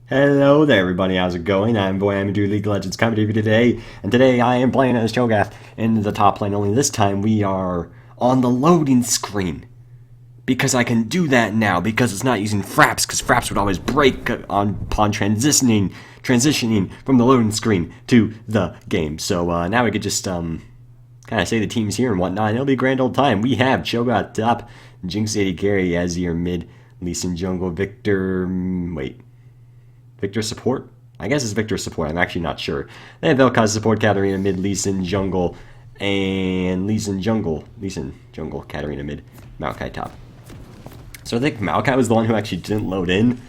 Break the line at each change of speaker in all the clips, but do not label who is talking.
Hello there, everybody. How's it going? I'm doing League of Legends comedy today, and today I am playing as Cho'Gath in the top lane. Only this time we are on the loading screen because I can do that now because it's not using fraps. Because fraps would always break upon transitioning from the loading screen to the game. So now we could just kind of say the teams here and whatnot. And it'll be a grand old time. We have Cho'Gath top, Jinx AD carry, as your mid, Lee Sin jungle, Victor. Wait. Victor support? I guess it's Victor support. I'm actually not sure. They have Vel'Koz support, Katarina mid, Lee Sin jungle, and Lee Sin jungle, Katarina mid, Maokai top. So I think Maokai was the one who actually didn't load in,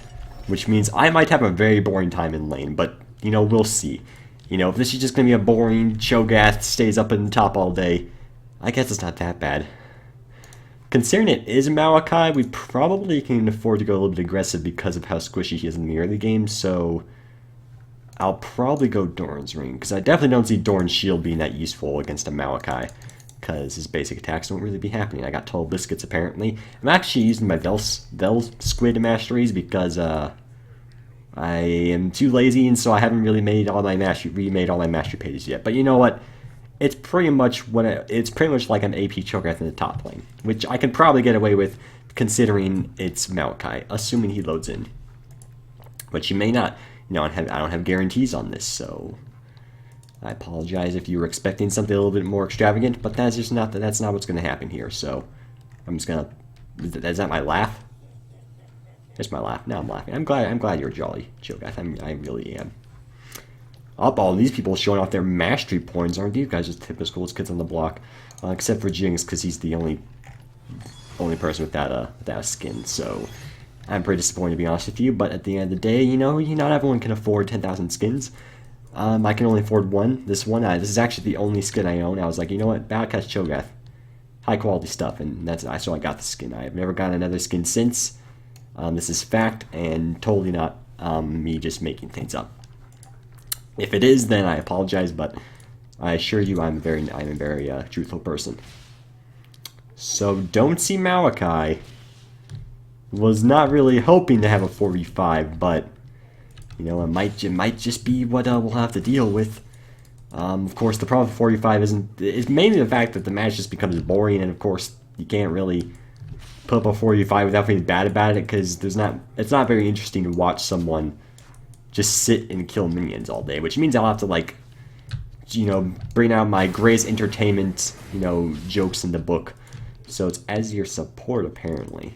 which means I might have a very boring time in lane, but, we'll see. If this is just going to be a boring Cho'Gath stays up in the top all day, I guess it's not that bad. Considering it is Maokai, we probably can afford to go a little bit aggressive because of how squishy he is in the early game, so I'll probably go Doran's Ring, because I definitely don't see Doran's Shield being that useful against a Maokai, because his basic attacks don't really be happening. I got 12 biscuits, apparently. I'm actually using my Vel Squid masteries because I am too lazy, and so I haven't really remade all my mastery pages yet. But you know what? It's pretty much like an AP Cho'Gath in the top lane, which I can probably get away with considering it's Maokai, assuming he loads in. But you may not. I don't have guarantees on this, so I apologize if you were expecting something a little bit more extravagant, but that's not what's going to happen here. So I'm just gonna. Is that my laugh? It's my laugh. Now I'm laughing. I'm glad you're jolly, Cho'Gath. I really am. All these people showing off their mastery points. Aren't these guys just typical kids on the block? Except for Jinx, because he's the only person with that skin. So I'm pretty disappointed, to be honest with you. But at the end of the day, not everyone can afford 10,000 skins. I can only afford one. This is actually the only skin I own. I was like, you know what, Batcast Cho'Gath, high quality stuff, and so I got the skin. I have never gotten another skin since. This is fact, and totally not me just making things up. If it is, then I apologize, but I assure you I'm a very truthful person. So don't see Maokai. Was not really hoping to have a 4v5, but it might just be what we'll have to deal with. Of course, the problem with 4v5 is mainly the fact that the match just becomes boring, and of course you can't really put up a 4v5 without feeling bad about it, because it's not very interesting to watch someone just sit and kill minions all day, which means I'll have to bring out my greatest entertainment, jokes in the book. So it's as your support, apparently.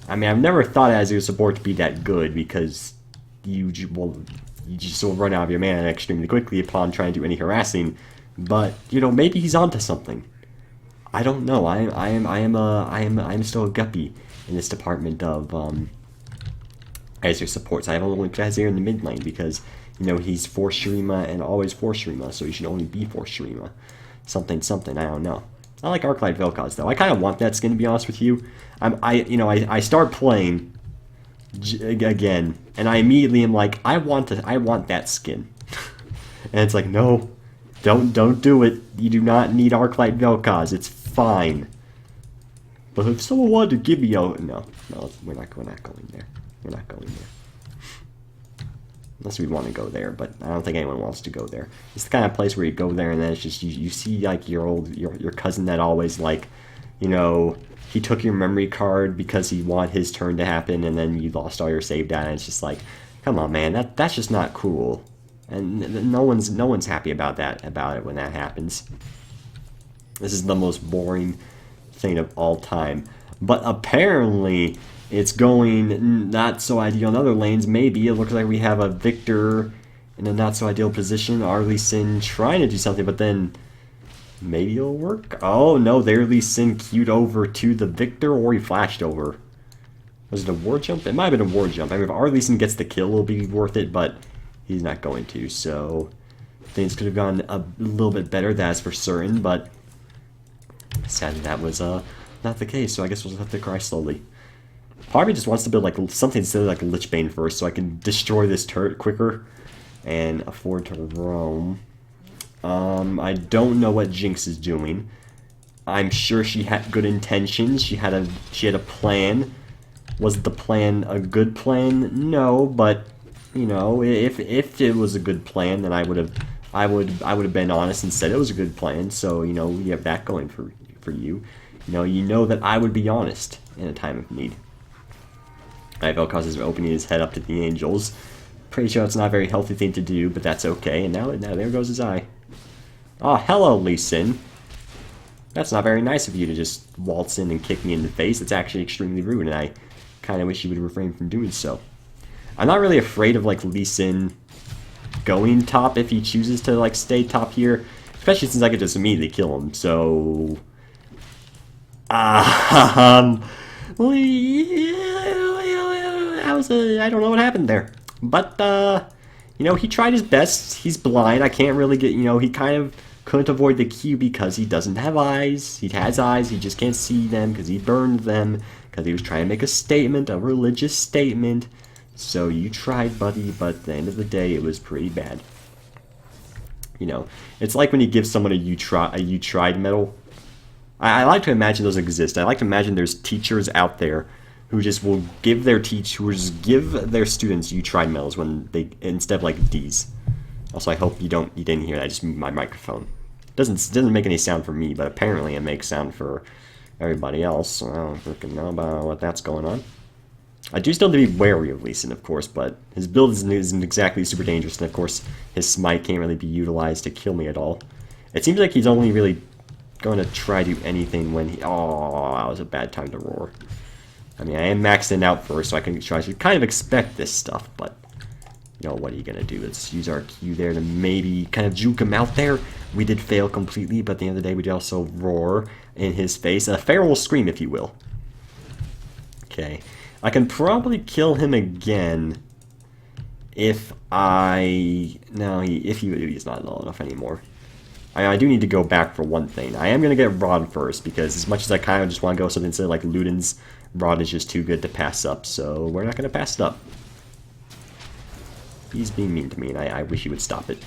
I mean, I've never thought as your support to be that good, because you just will run out of your mana extremely quickly upon trying to do any harassing. But maybe he's onto something. I don't know. I am still a guppy in this department of Azir supports. I have only put Azir in the mid lane because, he's for Shurima and always for Shurima, so he should only be for Shurima. Something, I don't know. I like Arclight Vel'Koz, though. I kind of want that skin, to be honest with you. I start playing again, and I immediately am like, I want that skin. And it's like, no, don't do it. You do not need Arclight Vel'Koz. It's fine. But if someone wanted to give me no, we're not going there. We're not going there. Unless we want to go there, but I don't think anyone wants to go there. It's the kind of place where you go there and then it's just, you see like your cousin that always he took your memory card because he wanted his turn to happen, and then you lost all your save data, and it's just like, come on, man, that's just not cool. And no one's happy about it when that happens. This is the most boring thing of all time. But apparently it's going not so ideal in other lanes. Maybe it looks like we have a Victor in a not so ideal position. Lee Sin trying to do something, but then maybe it'll work. Oh no, there Lee Sin queued over to the Victor, or he flashed over. Was it a war jump? It might have been a war jump. I mean, if Lee Sin gets the kill, it'll be worth it, but he's not going to. So things could have gone a little bit better, that's for certain. But sadly, that was not the case. So I guess we'll just have to cry slowly. Part of me just wants to build like something silly like a Lich Bane first, so I can destroy this turret quicker and afford to roam. I don't know what Jinx is doing. I'm sure she had good intentions. She had a plan. Was the plan a good plan? No, but You know, if it was a good plan, then I would have been honest and said it was a good plan. So you know, you have that going for you. You know that I would be honest in a time of need. Vel'Koz is opening his head up to the angels. Pretty sure it's not a very healthy thing to do, but that's okay. And now there goes his eye. Oh, hello, Lee Sin. That's not very nice of you to just waltz in and kick me in the face. It's actually extremely rude, and I kind of wish you would refrain from doing so. I'm not really afraid of, like, Lee Sin going top if he chooses to, like, stay top here. Especially since I could just immediately kill him, so... I don't know what happened there. But, you know, he tried his best. He's blind. I can't really get, you know, he kind of couldn't avoid the Q because he doesn't have eyes. He has eyes, he just can't see them because he burned them. Because he was trying to make a statement, a religious statement. So you tried, buddy, but at the end of the day, it was pretty bad. You know, it's like when you give someone a you tried medal. I like to imagine those exist. I like to imagine there's teachers out there who just will give their students you tried medals when they instead of like D's. Also, I hope you didn't hear that. I just moved my microphone. Doesn't make any sound for me, but apparently it makes sound for everybody else. So I don't freaking know about what that's going on. I do still have to be wary of Lee Sin, of course, but his build isn't exactly super dangerous, and of course his smite can't really be utilized to kill me at all. It seems like he's only really going to try to do anything when he... Oh, that was a bad time to roar. I mean, I am maxing out first, so I should kind of expect this stuff, but... You know, what are you going to do? Let's use our Q there to maybe kind of juke him out there. We did fail completely, but at the end of the day, we did also roar in his face. A feral scream, if you will. Okay. I can probably kill him again if I... No, he's not low enough anymore. I do need to go back for one thing. I am going to get Rod first, because as much as I kind of just want to go something instead of like Luden's, Rod is just too good to pass up, so we're not going to pass it up. He's being mean to me, and I wish he would stop it.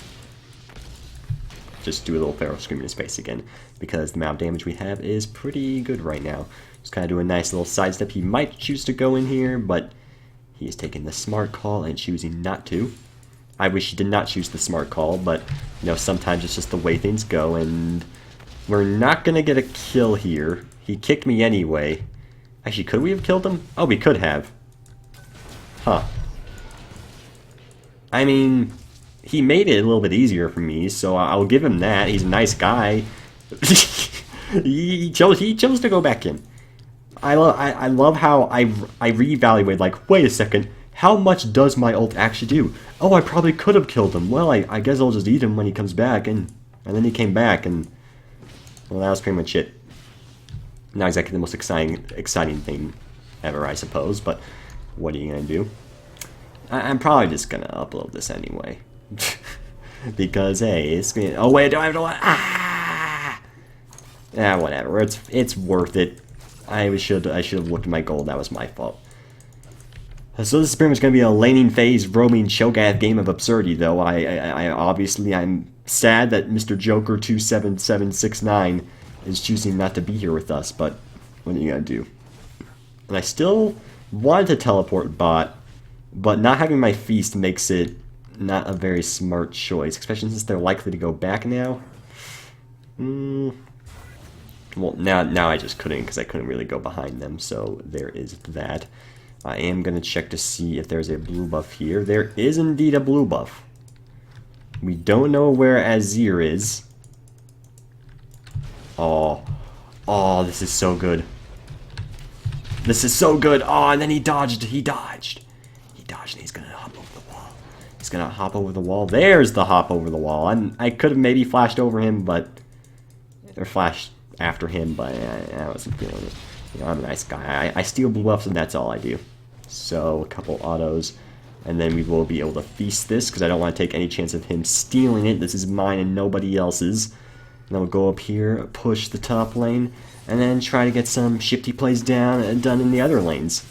Just do a little feral scream in his face again, because the amount of damage we have is pretty good right now. Just kind of do a nice little sidestep. He might choose to go in here, but he is taking the smart call and choosing not to. I wish he did not choose the smart call, but, you know, sometimes it's just the way things go, and we're not going to get a kill here. He kicked me anyway. Actually, could we have killed him? Oh, we could have. Huh. I mean, he made it a little bit easier for me, so I'll give him that. He's a nice guy. he chose to go back in. I love how I reevaluate, like, wait a second, how much does my ult actually do? Oh, I probably could have killed him. Well, I guess I'll just eat him when he comes back, and then he came back, and, well, that was pretty much it. Not exactly the most exciting thing ever, I suppose, but what are you gonna do? I'm probably just gonna upload this anyway. Because, hey, it's gonna... Oh, wait, do I have to... Ah! Ah, whatever. It's worth it. I should have looked at my goal. That was my fault. So this is pretty much going to be a laning phase, roaming Cho'Gath game of absurdity, though. I'm sad that Mr. Joker 27769 is choosing not to be here with us, but what are you going to do? And I still wanted to teleport bot, but not having my feast makes it not a very smart choice, especially since they're likely to go back now. Well, now I just couldn't, because I couldn't really go behind them, so there is that. I am going to check to see if there's a blue buff here. There is indeed a blue buff. We don't know where Azir is. Oh, this is so good. This is so good. Oh, and then he dodged. He dodged, and he's going to hop over the wall. He's going to hop over the wall. There's the hop over the wall. I could have maybe flashed over him, but... Or flashed after him, but I wasn't feeling it. You know, I'm a nice guy. I steal blue buffs, and that's all I do. So, a couple autos, and then we will be able to feast this, because I don't want to take any chance of him stealing it. This is mine and nobody else's. And then we'll go up here, push the top lane, and then try to get some shifty plays done in the other lanes.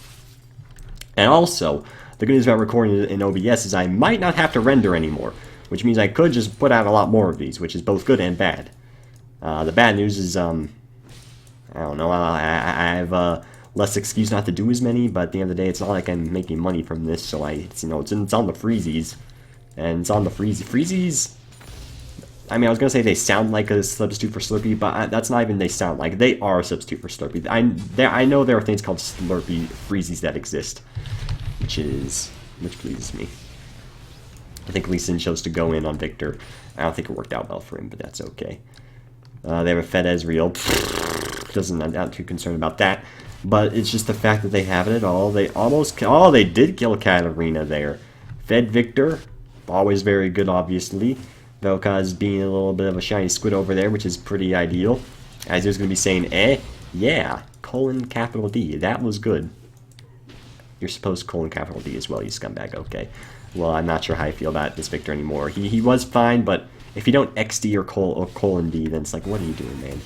And also, the good news about recording in OBS is I might not have to render anymore, which means I could just put out a lot more of these, which is both good and bad. The bad news is, I don't know, I have less excuse not to do as many, but at the end of the day, it's not like I'm making money from this, so it's on the freezies. And it's on the freezies. I mean, I was going to say they sound like a substitute for Slurpee, but that's not even they sound like. They are a substitute for Slurpee. I know there are things called Slurpee freezies that exist, which pleases me. I think Lee Sin chose to go in on Victor. I don't think it worked out well for him, but that's okay. They have a fed Ezreal. I'm not too concerned about that. But it's just the fact that they have it at all. They almost... Oh, they did kill Katarina there. Fed Victor. Always very good, obviously. Vel'Koz being a little bit of a shiny squid over there, which is pretty ideal. As he was going to be saying, yeah, colon D. That was good. You're supposed to colon D as well, you scumbag. Okay. Well, I'm not sure how I feel about this Victor anymore. He was fine, but if you don't XD or colon D, then it's like, what are you doing, man?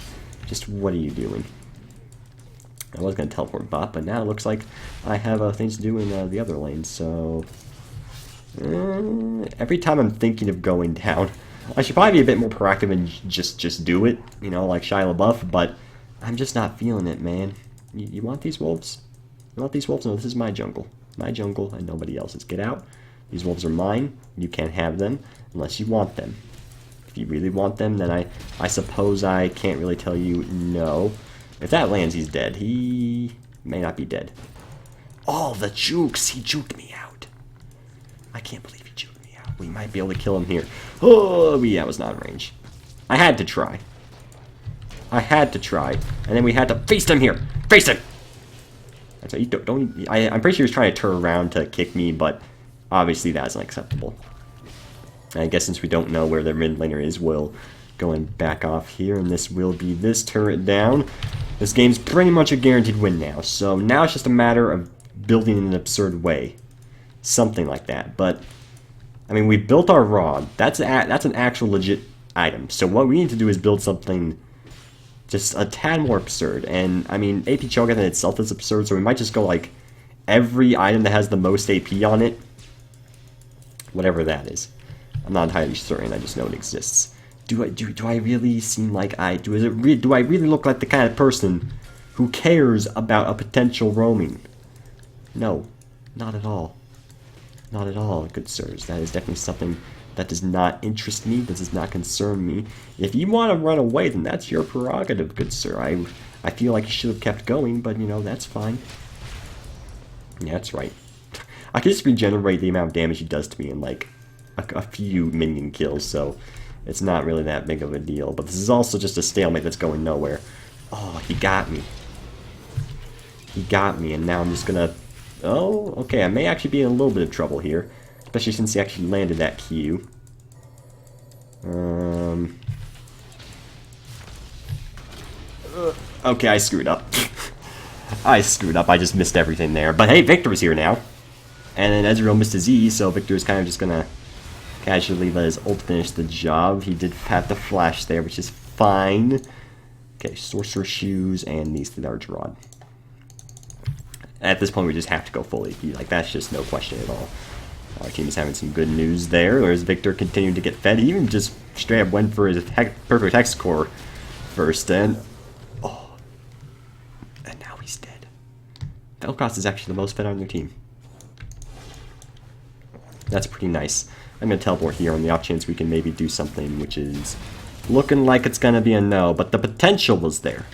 Just what are you doing? I was going to teleport bot, but now it looks like I have things to do in the other lane, so... every time I'm thinking of going down, I should probably be a bit more proactive and just do it, you know, like Shia LaBeouf, but I'm just not feeling it, man. You want these wolves? You want these wolves? No, this is my jungle. My jungle and nobody else's. Get out. These wolves are mine. You can't have them unless you want them. If you really want them, then I suppose I can't really tell you no. If that lands, he's dead. He may not be dead. Oh, the jukes! He juked me out. I can't believe he juked me out. We might be able to kill him here. Oh, yeah, I was not in range. I had to try. I had to try. And then we had to feast him here. Feast him! That's right, I'm pretty sure he was trying to turn around to kick me, but obviously that's unacceptable. And I guess since we don't know where their mid laner is, we'll going back off here, and this will be this turret down. This game's pretty much a guaranteed win now, so now it's just a matter of building in an absurd way. Something like that, but I mean, we built our rod. That's an actual legit item. So what we need to do is build something just a tad more absurd. And I mean, AP Cho'Gath in itself is absurd, so we might just go like every item that has the most AP on it, whatever that is. I'm not entirely certain. I just know it exists. Do I really seem like do I really look like the kind of person who cares about a potential roaming? No, not at all. Not at all, good sirs. That is definitely something that does not interest me, that does not concern me. If you want to run away, then that's your prerogative, good sir. I feel like you should have kept going, but, you know, that's fine. Yeah, that's right. I can just regenerate the amount of damage he does to me in, like, a few minion kills, so it's not really that big of a deal. But this is also just a stalemate that's going nowhere. Oh, he got me. He got me, and now I'm just gonna... Oh, okay, I may actually be in a little bit of trouble here. Especially since he actually landed that Q. Okay, I screwed up. I screwed up, I just missed everything there. But hey, Victor's here now. And then Ezreal missed his E, so Victor's kind of just gonna casually let his ult finish the job. He did have the flash there, which is fine. Okay, Sorcerer Shoes and these large rod. At this point, we just have to go full AP. Like, that's just no question at all. Our team is having some good news there. Whereas Victor continued to get fed. He even just straight up went for his perfect hex core first. And oh, and now he's dead. Vel'Koz is actually the most fed on their team. That's pretty nice. I'm going to teleport here on the off chance we can maybe do something, which is looking like it's going to be a no. But the potential was there.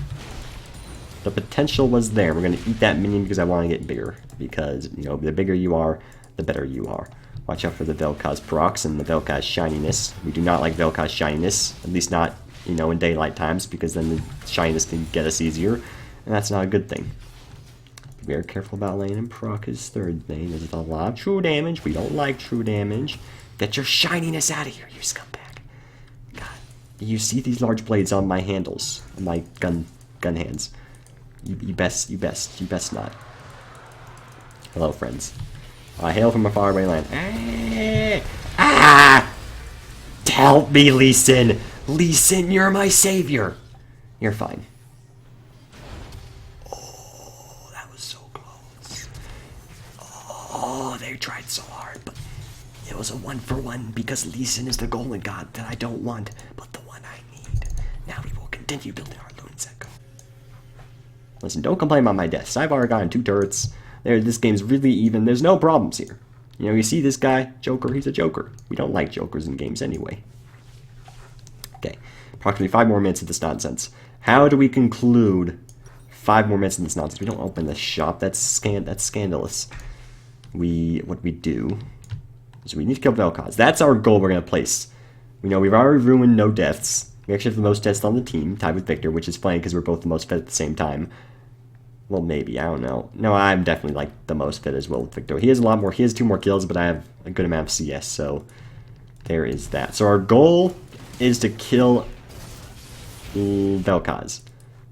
The potential was there. We're going to eat that minion because I want to get bigger. Because, you know, the bigger you are, the better you are. Watch out for the Vel'Koz procs and the Vel'Koz shininess. We do not like Vel'Koz shininess. At least not, you know, in daylight times. Because then the shininess can get us easier. And that's not a good thing. Be very careful about laying in proc his third thing. There's a lot of true damage. We don't like true damage. Get your shininess out of here, you scumbag. God. You see these large blades on my handles. On my gun hands. You best not. Hello, friends. I hail from a faraway land. Help me, Lee Sin! Lee Sin, you're my savior! You're fine. Oh, that was so close. Oh, they tried so hard, but it was a 1-for-1 because Lee Sin is the golden god that I don't want, but the one I need. Now we will continue building our Loon Echo. Listen, don't complain about my deaths. I've already gotten 2 turrets. This game's really even. There's no problems here. You know, you see this guy, Joker, he's a Joker. We don't like Jokers in games anyway. Okay, approximately 5 more minutes of this nonsense. How do we conclude 5 more minutes of this nonsense? We don't open the shop. That's scandalous. What we do is we need to kill Vel'Koz. That's our goal we're going to place. We know we've already ruined no deaths. We actually have the most deaths on the team, tied with Victor, which is funny because we're both the most fed at the same time. Well, maybe. I don't know. No, I'm definitely, like, the most fit as well with Victor. He has a lot more. He has 2 more kills, but I have a good amount of CS, so there is that. So our goal is to kill Vel'Koz.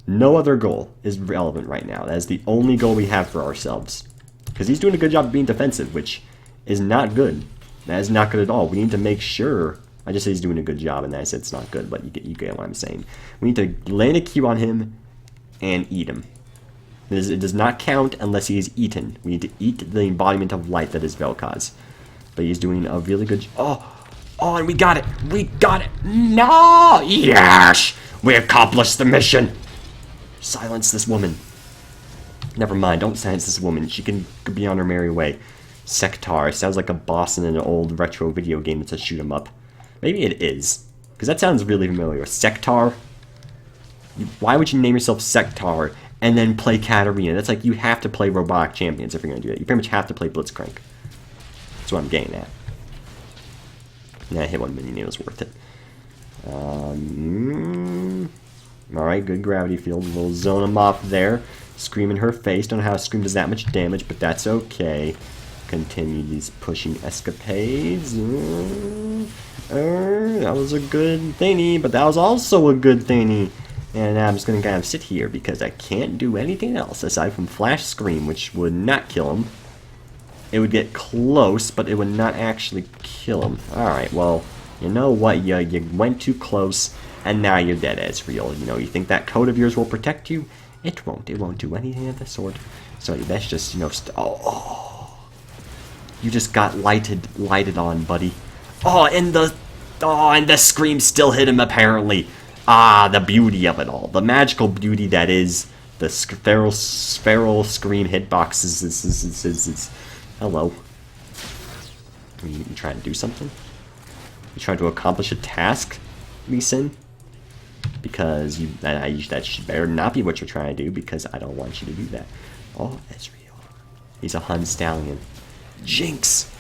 No other goal is relevant right now. That is the only goal we have for ourselves. Because he's doing a good job of being defensive, which is not good. That is not good at all. We need to make sure... I just said he's doing a good job, and I said it's not good, but you get what I'm saying. We need to land a Q on him and eat him. It does not count unless he is eaten. We need to eat the embodiment of light that is Vel'Koz. But he's doing a really good job. Oh, and we got it! We got it! No! Yes! We accomplished the mission! Silence this woman. Never mind, don't silence this woman. She can be on her merry way. Sektar. Sounds like a boss in an old retro video game that's a shoot 'em up. Maybe it is. Because that sounds really familiar. Sektar? Why would you name yourself Sektar and then play Katarina? That's like you have to play Robotic Champions if you're going to do that. You pretty much have to play Blitzcrank. That's what I'm getting at. And I hit 1 minion, it was worth it. Alright, good gravity field. We'll zone him off there. Scream in her face. Don't know how a Scream does that much damage, but that's okay. Continue these pushing escapades. That was a good thingy, but that was also a good thingy. And I'm just going to kind of sit here because I can't do anything else aside from Flash Scream, which would not kill him. It would get close, but it would not actually kill him. Alright, well, you know what? You went too close, and now you're dead, Ezreal. You know, you think that coat of yours will protect you? It won't. It won't do anything of the sort. So that's just, you know, you just got lighted on, buddy. And the Scream still hit him, apparently. The beauty of it all. The magical beauty that is the feral Scream hitboxes. Hello. You trying to do something? You trying to accomplish a task, Lee Sin? Because that better not be what you're trying to do, because I don't want you to do that. Oh, that's real. He's a Hun Stallion. Jinx!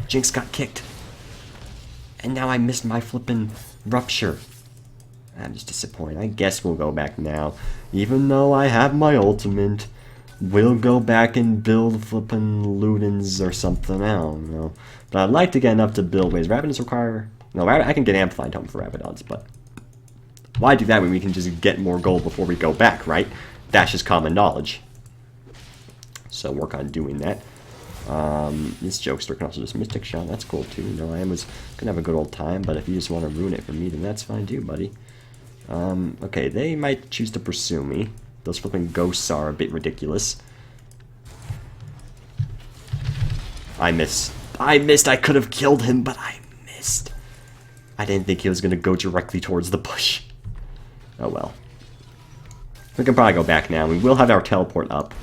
Jinx got kicked. And now I missed my flippin' rupture. I'm just disappointed. I guess we'll go back now. Even though I have my ultimate, we'll go back and build flippin' Ludens or something. I don't know. But I'd like to get enough to build. Wait, does Rabadons require... No, I can get Amplified Home for Rabadons, but... Why do that when we can just get more gold before we go back, right? That's just common knowledge. So work on doing that. This Jokester can also just Mystic Shot. That's cool too. You know, I was gonna have a good old time, but if you just want to ruin it for me, then that's fine too, buddy. Okay, they might choose to pursue me. Those flipping ghosts are a bit ridiculous. I missed. I could have killed him, but I missed. I didn't think he was gonna go directly towards the bush. Oh well. We can probably go back now. We will have our teleport up.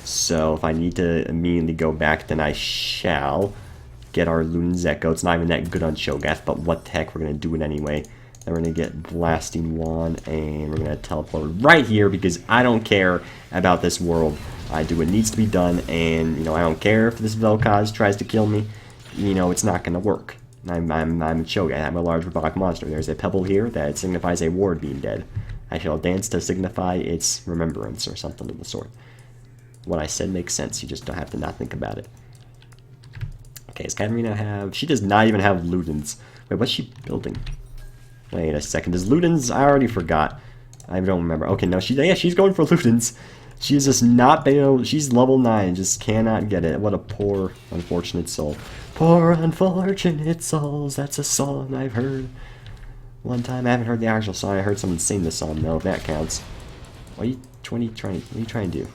So if I need to immediately go back, then I shall get our Luden's Echo. It's not even that good on Cho'Gath, but what the heck, we're going to do it anyway. Then we're going to get Blasting Wand, and we're going to teleport right here, because I don't care about this world. I do what needs to be done, and, you know, I don't care if this Vel'Koz tries to kill me. You know, it's not going to work. I'm Cho'Gath. I'm a large robotic monster. There's a pebble here that signifies a ward being dead. I shall dance to signify its remembrance, or something of the sort. What I said makes sense, you just don't have to not think about it. Okay, does Katarina have... She does not even have Ludens. Wait, what's she building? Wait a second, does Ludens... I already forgot. I don't remember. Okay, no, she's going for Ludens. She's just not been able... She's level 9, just cannot get it. What a poor, unfortunate soul. Poor, unfortunate souls, that's a song I've heard. One time, I haven't heard the actual song, I heard someone sing the song, though, if that counts. What are you trying to do?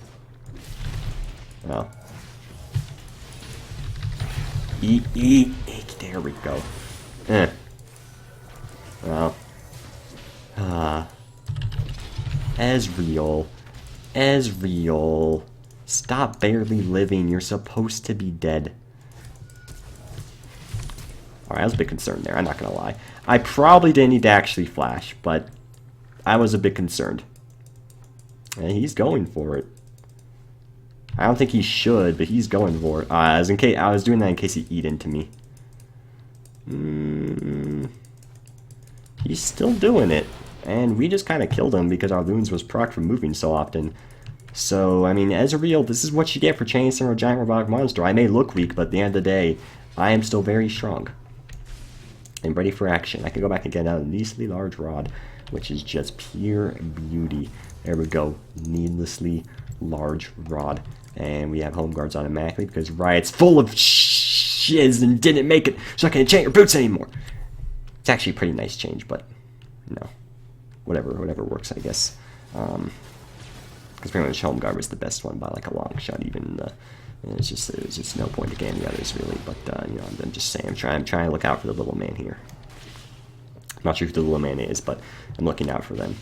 Oh. Eat. There we go. Well. Ezreal. Ezreal, stop barely living. You're supposed to be dead. Alright, I was a bit concerned there, I'm not gonna lie. I probably didn't need to actually flash, but I was a bit concerned. And he's going for it. I don't think he should, but he's going for it. I was doing that in case he eat into me. He's still doing it. And we just kind of killed him because our Loons was proc from moving so often. So, I mean, Ezreal, this is what you get for chaining some giant robotic monster. I may look weak, but at the end of the day, I am still very strong. And ready for action. I can go back and get out a needlessly large rod, which is just pure beauty. There we go. Needlessly large rod. And we have home guards automatically because Riot's full of shiz and didn't make it, so I can't change your boots anymore. It's actually a pretty nice change, but no. Whatever works, I guess. Because pretty much home guard was the best one by like a long shot. Even there's just no point to gain the others really. But you know, I'm just saying, I'm trying to look out for the little man here. I'm not sure who the little man is, but I'm looking out for them.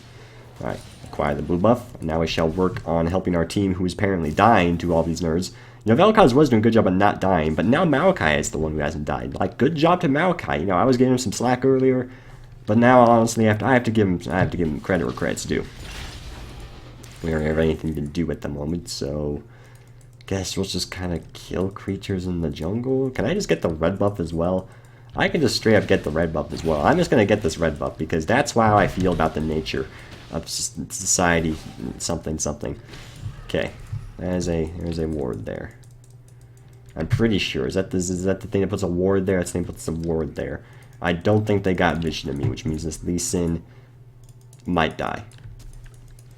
All right, acquire the blue buff. And now we shall work on helping our team, who is apparently dying to all these nerds. You know, Vel'Koz was doing a good job of not dying, but now Maokai is the one who hasn't died. Like, good job to Maokai. You know, I was giving him some slack earlier, but now honestly, I have to give him credit where credit's due. We don't have anything to do at the moment, so guess we'll just kind of kill creatures in the jungle. Can I just get the red buff as well? I can just straight up get the red buff as well. I'm just gonna get this red buff because that's how I feel about the nature of society. Something. Okay, there's a ward there. I'm pretty sure. Is that the thing that puts a ward there? That's the thing that puts a ward there. I don't think they got vision of me, which means this Lee Sin might die.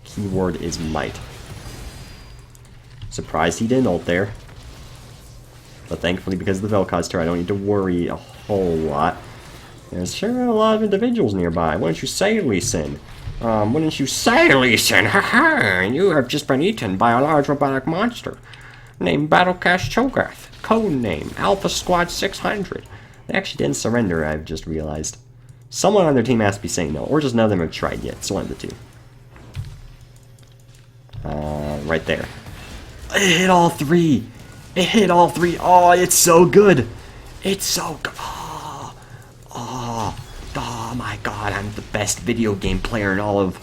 Keyword is might. Surprised he didn't ult there. But thankfully, because of the Vel'Koz turret, I don't need to worry a whole lot. There's sure a lot of individuals nearby. Why don't you say, Lee Sin? Wouldn't you say, Lee Sin? Ha! You have just been eaten by a large robotic monster named Battlecast Cho'Gath. Code name Alpha Squad 600. They actually didn't surrender, I've just realized. Someone on their team has to be saying no, or just none of them have tried yet. It's one of the two. Right there. It hit all three. It hit all three. Oh, it's so good. It's so good. Oh my god, I'm the best video game player in all of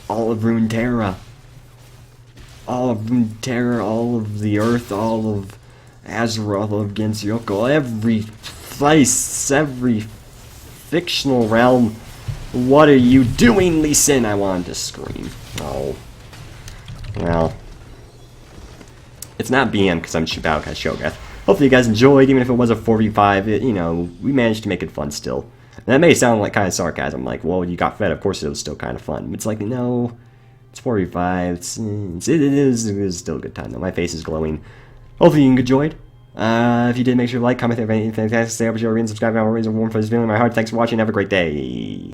Runeterra. All of Runeterra, all of the Earth, all of Azeroth, all of Genshyoko, every place, every fictional realm. What are you doing, Lee Sin? I wanted to scream. Oh. Well. It's not BM because I'm Battlecast Cho'Gath. Hopefully you guys enjoyed, even if it was a 4v5, you know, we managed to make it fun still. And that may sound like kind of sarcasm, like, well, you got fed, of course it was still kind of fun. It's like, no, it's 4v5, it was still a good time though. My face is glowing. Hopefully you enjoyed. If you did, make sure to like, comment, if anything, fantastic, stay up, share, read, and subscribe. I'm always a warm fuzz feeling in my heart. Thanks for watching, have a great day.